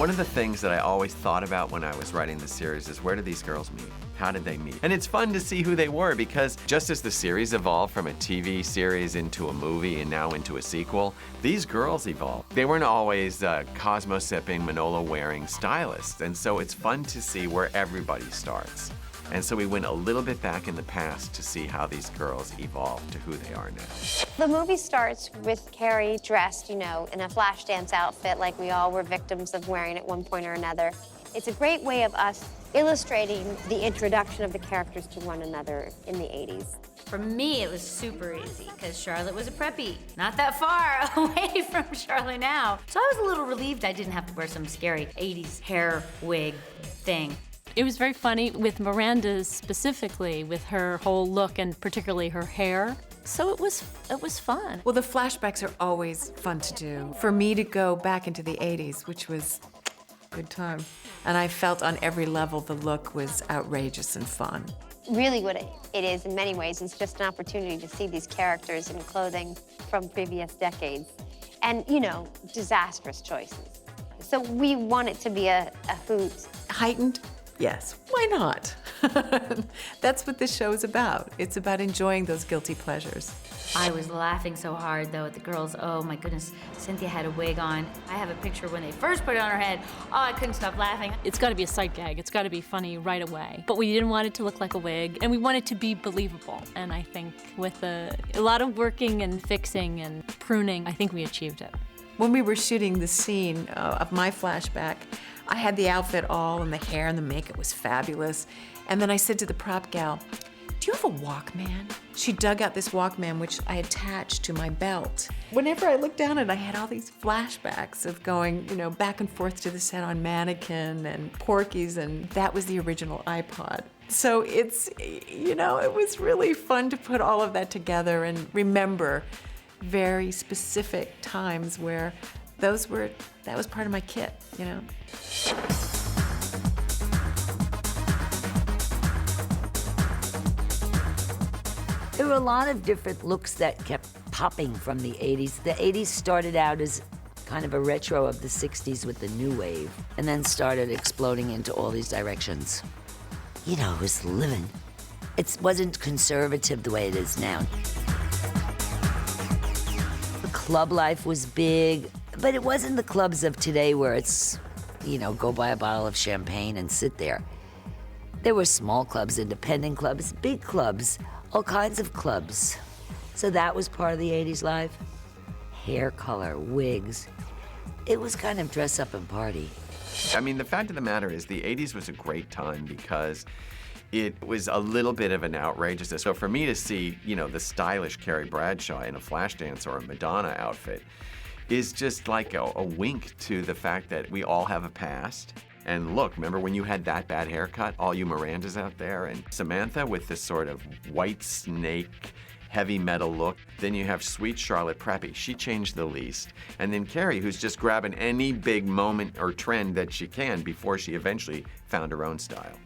One of the things that I always thought about when I was writing the series is, where did these girls meet? How did they meet? And it's fun to see who they were, because just as the series evolved from a TV series into a movie and now into a sequel, these girls evolved. They weren't always Cosmo-sipping, Manolo-wearing stylists, and so it's fun to see where everybody starts. And so we went a little bit back in the past to see how these girls evolved to who they are now. The movie starts with Carrie dressed, you know, in a flash dance outfit like we all were victims of wearing at one point or another. It's a great way of us illustrating the introduction of the characters to one another in the 80s. For me, it was super easy, because Charlotte was a preppy, not that far away from Charlotte now. So I was a little relieved I didn't have to wear some scary 80s hair wig thing. It was very funny with Miranda specifically, with her whole look and particularly her hair. So it was fun. Well, the flashbacks are always fun to do. For me to go back into the 80s, which was a good time. And I felt on every level the look was outrageous and fun. Really what it is in many ways is just an opportunity to see these characters in clothing from previous decades. And, you know, disastrous choices. So we want it to be a hoot. Heightened? Yes, why not? That's what this show is about. It's about enjoying those guilty pleasures. I was laughing so hard, though, at the girls. Oh, my goodness. Cynthia had a wig on. I have a picture when they first put it on her head. Oh, I couldn't stop laughing. It's got to be a sight gag. It's got to be funny right away. But we didn't want it to look like a wig, and we want it to be believable. And I think with a lot of working and fixing and pruning, I think we achieved it. When we were shooting the scene of my flashback, I had the outfit all, and the hair and the makeup was fabulous. And then I said to the prop gal, "Do you have a Walkman?" She dug out this Walkman, which I attached to my belt. Whenever I looked down at it, I had all these flashbacks of going, you know, back and forth to the set on Mannequin and Porky's, and that was the original iPod. So it's, you know, it was really fun to put all of that together and remember very specific times where that was part of my kit, you know. There were a lot of different looks that kept popping from the 80s. The 80s started out as kind of a retro of the 60s with the new wave, and then started exploding into all these directions. You know, it was living. It wasn't conservative the way it is now. The club life was big, but it wasn't the clubs of today where it's, you know, go buy a bottle of champagne and sit there. There were small clubs, independent clubs, big clubs, all kinds of clubs. So that was part of the 80s life. Hair color, wigs. It was kind of dress up and party. I mean, the fact of the matter is the 80s was a great time because it was a little bit of an outrageousness. So for me to see, you know, the stylish Carrie Bradshaw in a Flashdance or a Madonna outfit is just like a wink to the fact that we all have a past. And look, remember when you had that bad haircut, all you Mirandas out there, and Samantha with this sort of white snake, heavy metal look. Then you have sweet Charlotte Preppy. She changed the least. And then Carrie, who's just grabbing any big moment or trend that she can before she eventually found her own style.